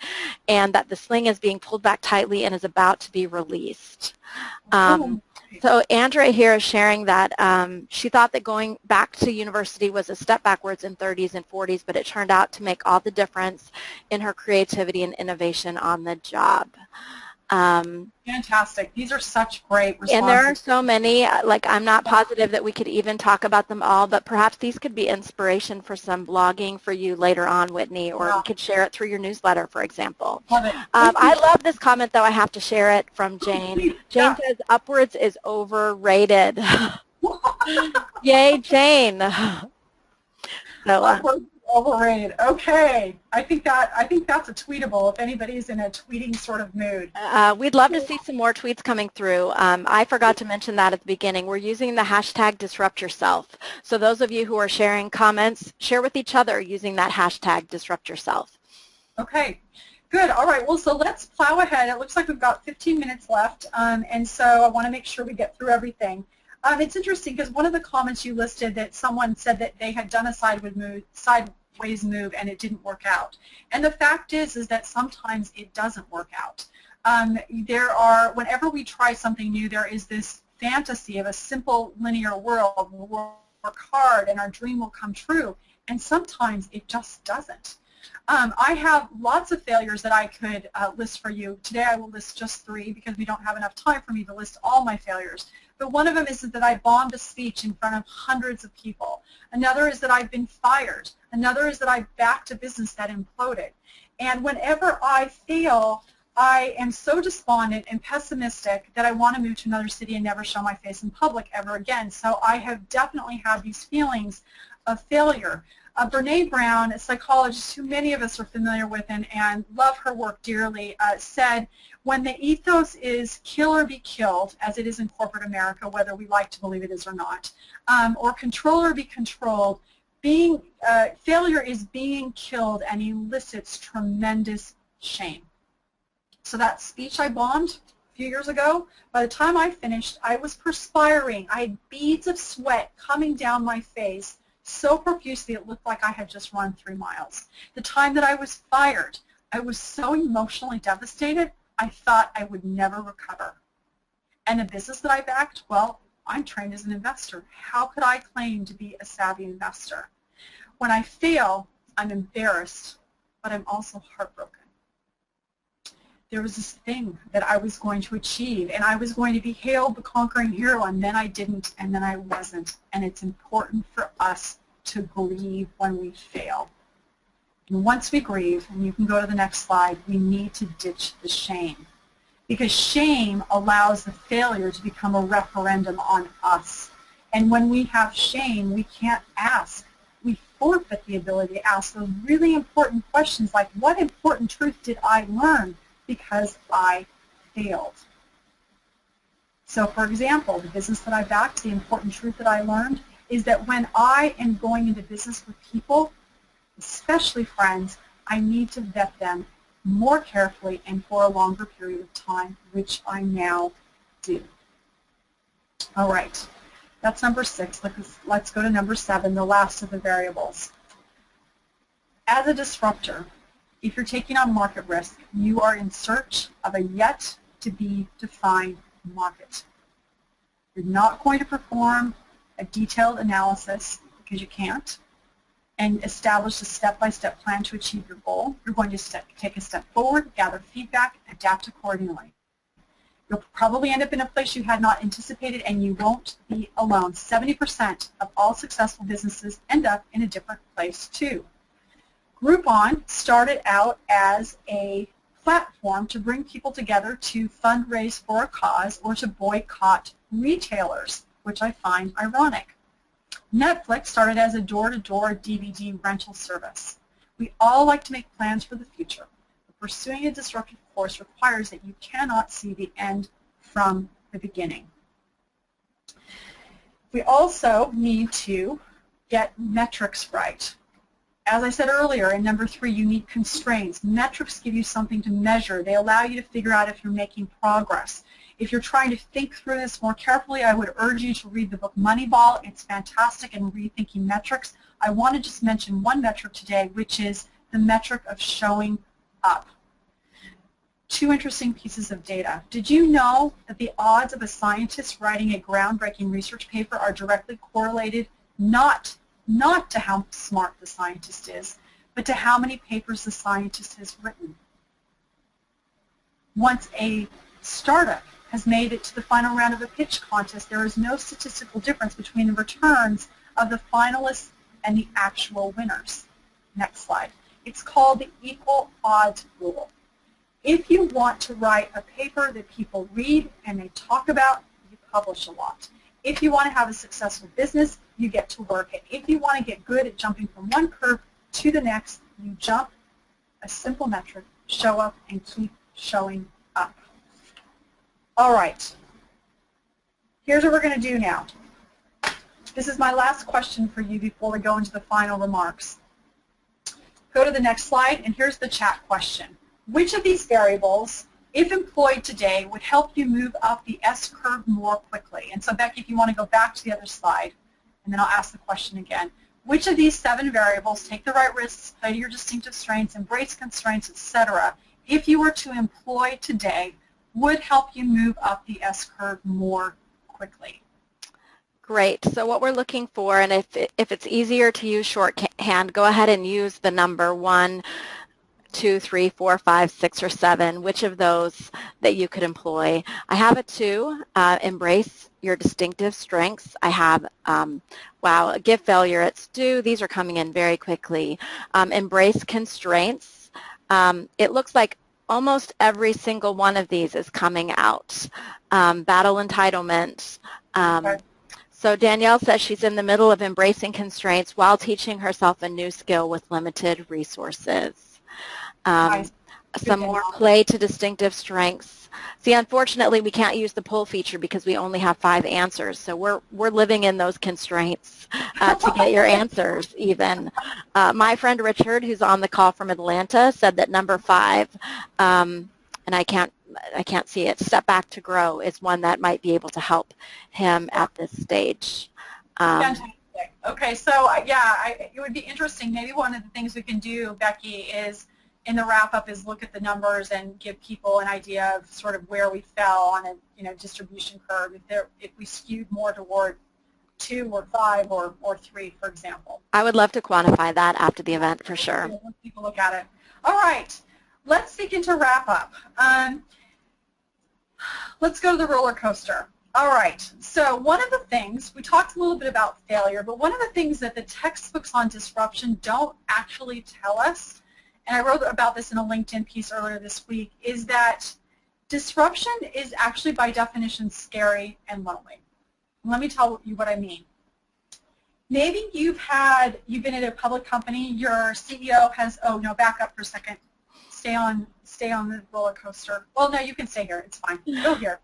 and that the sling is being pulled back tightly and is about to be released. So Andrea here is sharing that she thought that going back to university was a step backwards in 30s and 40s, but it turned out to make all the difference in her creativity and innovation on the job. Fantastic. These are such great responses. And there are so many, like I'm not positive that we could even talk about them all, but perhaps these could be inspiration for some blogging for you later on, Whitney, or you could share it through your newsletter, for example. Love it. I love this comment, though. I have to share it from Jane. Jane says, upwards is overrated. Yay, Jane. So, overrated. Okay, I think that's a tweetable if anybody's in a tweeting sort of mood. We'd love to see some more tweets coming through. I forgot to mention that at the beginning. We're using the hashtag #DisruptYourself. So those of you who are sharing comments, share with each other using that hashtag #DisruptYourself. Okay, good. All right. Well, so let's plow ahead. It looks like we've got 15 minutes left, and so I want to make sure we get through everything. It's interesting because one of the comments you listed that someone said that they had done a sideways move and it didn't work out. And the fact is that sometimes it doesn't work out. Whenever we try something new, there is this fantasy of a simple linear world. We'll work hard and our dream will come true. And sometimes it just doesn't. I have lots of failures that I could list for you. Today I will list just 3 because we don't have enough time for me to list all my failures. But one of them is that I bombed a speech in front of hundreds of people. Another is that I've been fired. Another is that I've backed a business that imploded. And whenever I fail, I am so despondent and pessimistic that I want to move to another city and never show my face in public ever again. So I have definitely had these feelings of failure. Brene Brown, a psychologist who many of us are familiar with and love her work dearly, said, when the ethos is kill or be killed, as it is in corporate America, whether we like to believe it is or not, or control or be controlled, failure is being killed and elicits tremendous shame. So that speech I bombed a few years ago, by the time I finished, I was perspiring. I had beads of sweat coming down my face so profusely it looked like I had just run 3 miles. The time that I was fired, I was so emotionally devastated, I thought I would never recover. And the business that I backed, well, I'm trained as an investor. How could I claim to be a savvy investor? When I fail, I'm embarrassed, but I'm also heartbroken. There was this thing that I was going to achieve, and I was going to be hailed the conquering hero, and then I didn't, and then I wasn't. And it's important for us to grieve when we fail. And once we grieve, and you can go to the next slide, we need to ditch the shame. Because shame allows the failure to become a referendum on us. And when we have shame, we can't ask. We forfeit the ability to ask those really important questions like, what important truth did I learn because I failed? So for example, the business that I backed, the important truth that I learned is that when I am going into business with people, especially friends, I need to vet them more carefully and for a longer period of time, which I now do. All right, that's number 6. Let's go to number 7, the last of the variables. As a disruptor, if you're taking on market risk, you are in search of a yet-to-be-defined market. You're not going to perform a detailed analysis because you can't and establish a step-by-step plan to achieve your goal. You're going to take a step forward, gather feedback, adapt accordingly. You'll probably end up in a place you had not anticipated, and you won't be alone. 70% of all successful businesses end up in a different place too. Groupon started out as a platform to bring people together to fundraise for a cause or to boycott retailers, which I find ironic. Netflix started as a door-to-door DVD rental service. We all like to make plans for the future, but pursuing a disruptive course requires that you cannot see the end from the beginning. We also need to get metrics right. As I said earlier, in number 3, you need constraints. Metrics give you something to measure. They allow you to figure out if you're making progress. If you're trying to think through this more carefully, I would urge you to read the book Moneyball. It's fantastic in rethinking metrics. I want to just mention one metric today, which is the metric of showing up. 2 interesting pieces of data. Did you know that the odds of a scientist writing a groundbreaking research paper are directly correlated not to how smart the scientist is, but to how many papers the scientist has written? Once a startup has made it to the final round of a pitch contest, there is no statistical difference between the returns of the finalists and the actual winners. Next slide. It's called the equal odds rule. If you want to write a paper that people read and they talk about, you publish a lot. If you want to have a successful business, you get to work it. If you want to get good at jumping from one curve to the next, you jump. A simple metric: show up and keep showing up. All right. Here's what we're going to do now. This is my last question for you before we go into the final remarks. Go to the next slide, and here's the chat question. Which of these variables, if employed today, would help you move up the S-curve more quickly? And so, Becky, if you want to go back to the other slide, and then I'll ask the question again. Which of these 7 variables, take the right risks, play to your distinctive strengths, embrace constraints, etc., if you were to employ today, would help you move up the S-curve more quickly? Great. So what we're looking for, and if it's easier to use shorthand, go ahead and use the number 1, 2, 3, 4, 5, 6, or 7, which of those that you could employ. I have a 2, embrace your distinctive strengths. I have, wow, give failure its due. These are coming in very quickly. Embrace constraints. It looks like almost every single one of these is coming out. Battle entitlement. So Danielle says she's in the middle of embracing constraints while teaching herself a new skill with limited resources. Some more play to distinctive strengths. See, unfortunately, we can't use the poll feature because we only have 5 answers. So we're living in those constraints to get your answers even. My friend Richard, who's on the call from Atlanta, said that number 5, and I can't see it, step back to grow, is one that might be able to help him at this stage. Fantastic. Okay, so yeah, it would be interesting. Maybe one of the things we can do, Becky, is in the wrap-up is look at the numbers and give people an idea of sort of where we fell on a distribution curve. If we skewed more toward 2 or 5 or 3, for example. I would love to quantify that after the event for sure. Let people look at it. All right, let's begin to wrap up. Let's go to the roller coaster. All right, so one of the things, we talked a little bit about failure, but one of the things that the textbooks on disruption don't actually tell us, and I wrote about this in a LinkedIn piece earlier this week, is that disruption is actually by definition scary and lonely. Let me tell you what I mean. Maybe you've been at a public company, your CEO has, oh no, back up for a second. Stay on the roller coaster. Well, no, you can stay here, it's fine. Go here.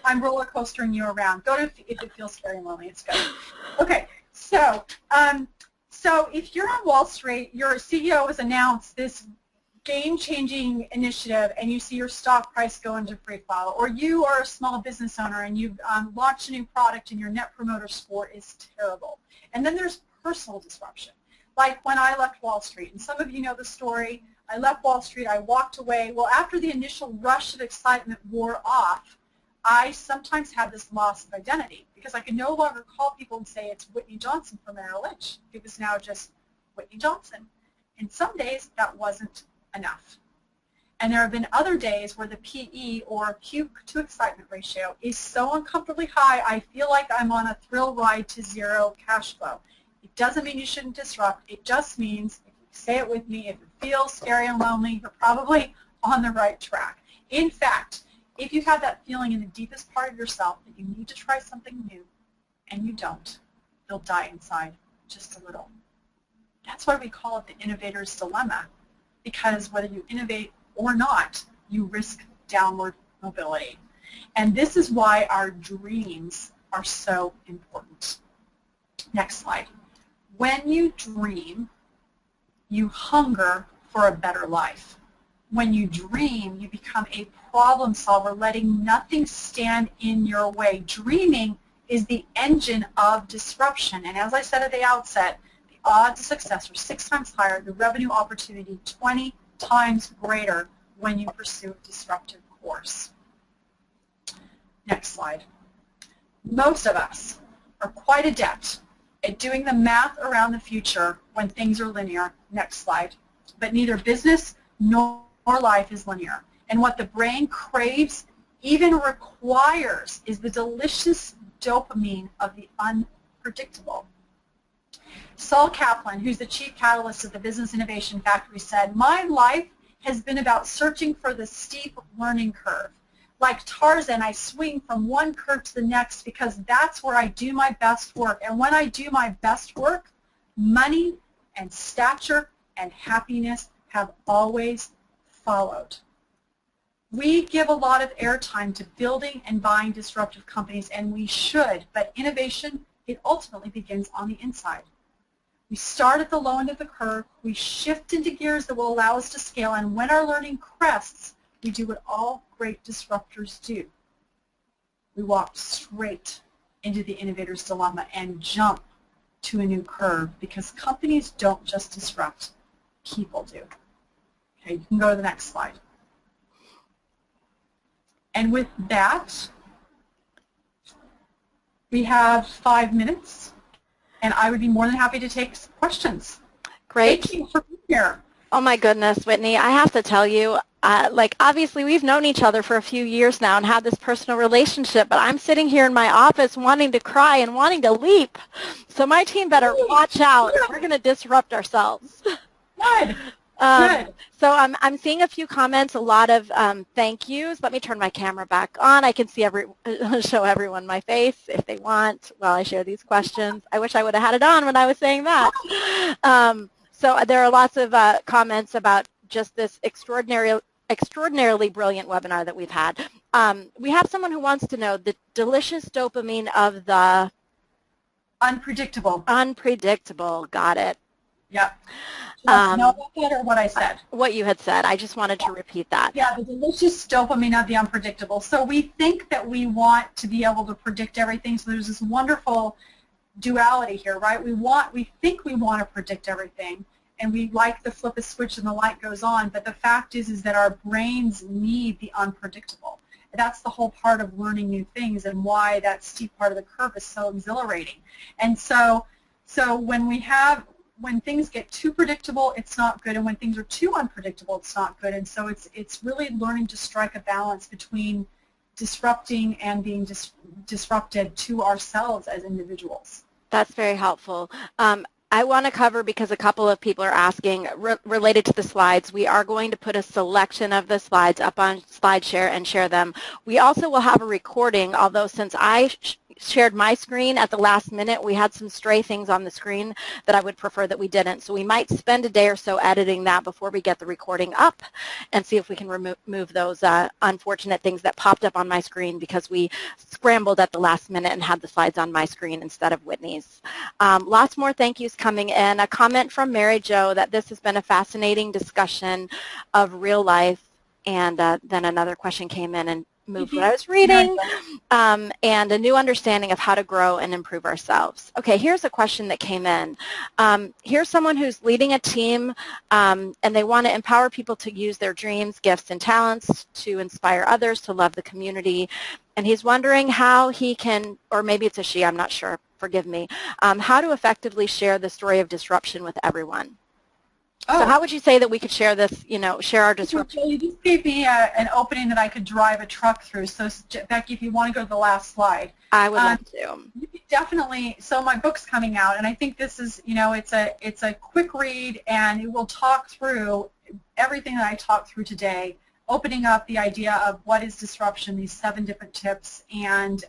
I'm roller coastering you around. Go to if it feels scary and lonely. It's good. Okay, so so if you're on Wall Street, your CEO has announced this game-changing initiative, and you see your stock price go into free fall, or you are a small business owner and you've launched a new product and your net promoter score is terrible. And then there's personal disruption, like when I left Wall Street, and some of you know the story. I left Wall Street, I walked away. Well, after the initial rush of excitement wore off, I sometimes had this loss of identity because I could no longer call people and say it's Whitney Johnson from Merrill Lynch. It was now just Whitney Johnson. And some days that wasn't enough. And there have been other days where the PE, or Q to excitement ratio, is so uncomfortably high I feel like I'm on a thrill ride to zero cash flow. It doesn't mean you shouldn't disrupt. It just means, if you say it with me, if it feels scary and lonely, you're probably on the right track. In fact, if you have that feeling in the deepest part of yourself that you need to try something new and you don't, you'll die inside just a little. That's why we call it the innovator's dilemma, because whether you innovate or not, you risk downward mobility. And this is why our dreams are so important. Next slide. When you dream, you hunger for a better life. When you dream, you become a problem solver, letting nothing stand in your way. Dreaming is the engine of disruption. And as I said at the outset, the odds of success are 6 times higher, the revenue opportunity 20 times greater when you pursue a disruptive course. Next slide. Most of us are quite adept at doing the math around the future when things are linear. Next slide. But neither business nor life is linear. And what the brain craves, even requires, is the delicious dopamine of the unpredictable. Saul Kaplan, who's the chief catalyst of the Business Innovation Factory, said, "My life has been about searching for the steep learning curve. Like Tarzan, I swing from one curve to the next because that's where I do my best work. And when I do my best work, money and stature and happiness have always followed." We give a lot of airtime to building and buying disruptive companies, and we should, but innovation, it ultimately begins on the inside. We start at the low end of the curve, we shift into gears that will allow us to scale, and when our learning crests, we do what all great disruptors do. We walk straight into the innovator's dilemma and jump to a new curve, because companies don't just disrupt, people do. Okay, you can go to the next slide. And with that, we have 5 minutes. And I would be more than happy to take questions. Great. Thank you for being here. Oh my goodness, Whitney, I have to tell you, like obviously we've known each other for a few years now and had this personal relationship, but I'm sitting here in my office wanting to cry and wanting to leap. So my team better watch out. We're going to disrupt ourselves. Good. Good. So I'm seeing a few comments, a lot of thank yous. Let me turn my camera back on. I can see show everyone my face if they want while I share these questions. I wish I would have had it on when I was saying that. So there are lots of comments about just this extraordinarily brilliant webinar that we've had. We have someone who wants to know the delicious dopamine of the unpredictable. Unpredictable. Got it. Yep. Know about that or what I said? What you had said. I just wanted to repeat that. Yeah, the delicious dopamine of the unpredictable. So we think that we want to be able to predict everything. So there's this wonderful duality here, right? We think we want to predict everything, and we like to flip a switch and the light goes on. But the fact is that our brains need the unpredictable. That's the whole part of learning new things, and why that steep part of the curve is so exhilarating. And so when things get too predictable, it's not good, and when things are too unpredictable, it's not good. And so it's really learning to strike a balance between disrupting and being disrupted to ourselves as individuals. That's very helpful. I want to cover, because a couple of people are asking, related to the slides, we are going to put a selection of the slides up on SlideShare and share them. We also will have a recording, although since I shared my screen at the last minute. We had some stray things on the screen that I would prefer that we didn't. So we might spend a day or so editing that before we get the recording up and see if we can remove those unfortunate things that popped up on my screen because we scrambled at the last minute and had the slides on my screen instead of Whitney's. Lots more thank yous coming in. A comment from Mary Jo that this has been a fascinating discussion of real life, and then another question came in and moved what I was reading, and a new understanding of how to grow and improve ourselves. Okay, here's a question that came in. Here's someone who's leading a team, and they want to empower people to use their dreams, gifts, and talents to inspire others, to love the community, and he's wondering how he can, or maybe it's a she, I'm not sure, forgive me, how to effectively share the story of disruption with everyone. Oh. So how would you say that we could share this, share our disruption? You just gave me an opening that I could drive a truck through. So, Becky, if you want to go to the last slide. I would love to. You could definitely, so my book's coming out, and I think this is, it's a quick read, and it will talk through everything that I talked through today, opening up the idea of what is disruption, these 7 different tips, and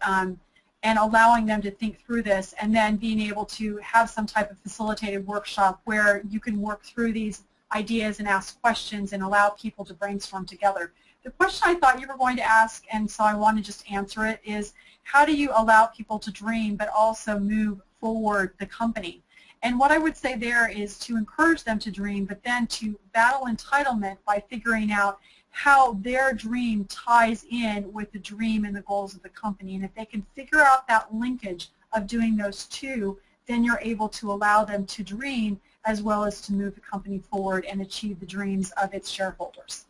allowing them to think through this, and then being able to have some type of facilitated workshop where you can work through these ideas and ask questions and allow people to brainstorm together. The question I thought you were going to ask, and so I want to just answer it, is how do you allow people to dream but also move forward the company? And what I would say there is to encourage them to dream, but then to battle entitlement by figuring out how their dream ties in with the dream and the goals of the company. And if they can figure out that linkage of doing those two, then you're able to allow them to dream as well as to move the company forward and achieve the dreams of its shareholders.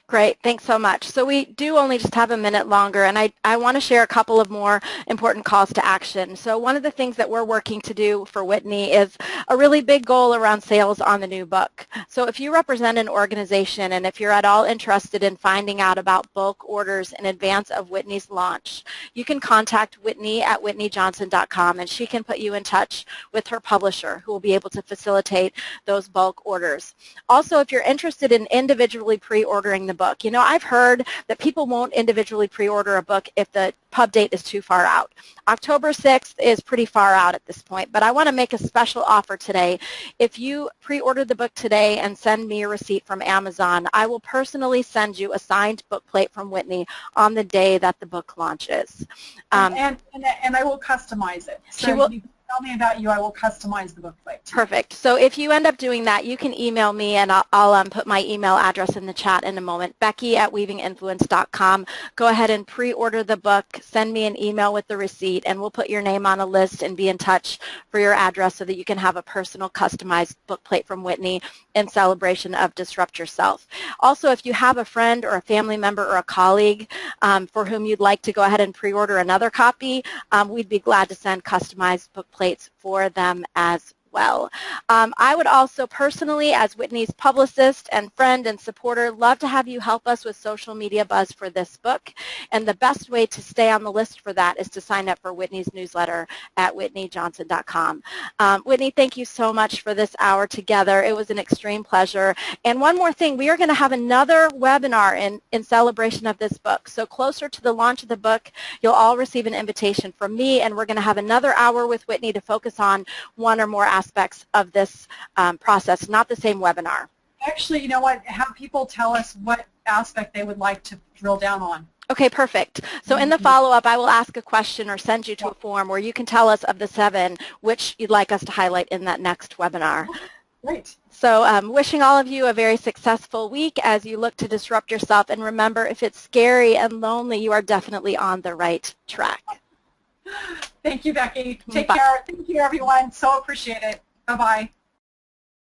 Great, thanks so much. So we do only just have a minute longer, and I want to share a couple of more important calls to action. So one of the things that we're working to do for Whitney is a really big goal around sales on the new book. So if you represent an organization and if you're at all interested in finding out about bulk orders in advance of Whitney's launch, you can contact Whitney at whitneyjohnson.com, and she can put you in touch with her publisher who will be able to facilitate those bulk orders. Also, if you're interested in individually pre-ordering the book. I've heard that people won't individually pre-order a book if the pub date is too far out. October 6th is pretty far out at this point, but I want to make a special offer today. If you pre-order the book today and send me a receipt from Amazon, I will personally send you a signed book plate from Whitney on the day that the book launches. And I will customize it. So she will. Tell me about you, I will customize the book plate. Perfect. So if you end up doing that, you can email me, and I'll put my email address in the chat in a moment, Becky@weavinginfluence.com. Go ahead and pre-order the book, send me an email with the receipt, and we'll put your name on a list and be in touch for your address so that you can have a personal customized book plate from Whitney in celebration of Disrupt Yourself. Also, if you have a friend or a family member or a colleague for whom you'd like to go ahead and pre-order another copy, we'd be glad to send customized book plates for them as well. I would also personally, as Whitney's publicist and friend and supporter, love to have you help us with social media buzz for this book. And the best way to stay on the list for that is to sign up for Whitney's newsletter at whitneyjohnson.com. Whitney, thank you so much for this hour together. It was an extreme pleasure. And one more thing, we are going to have another webinar in celebration of this book. So closer to the launch of the book, you'll all receive an invitation from me, and we're going to have another hour with Whitney to focus on one or more aspects of this process, not the same webinar. Actually, you know what? Have people tell us what aspect they would like to drill down on. Okay, perfect. So in the follow-up, I will ask a question or send you to a form where you can tell us of the 7 which you'd like us to highlight in that next webinar. Great. So wishing all of you a very successful week as you look to disrupt yourself. And remember, if it's scary and lonely, you are definitely on the right track. Thank you, Becky. Take care. Thank you, everyone. So appreciate it. Bye-bye.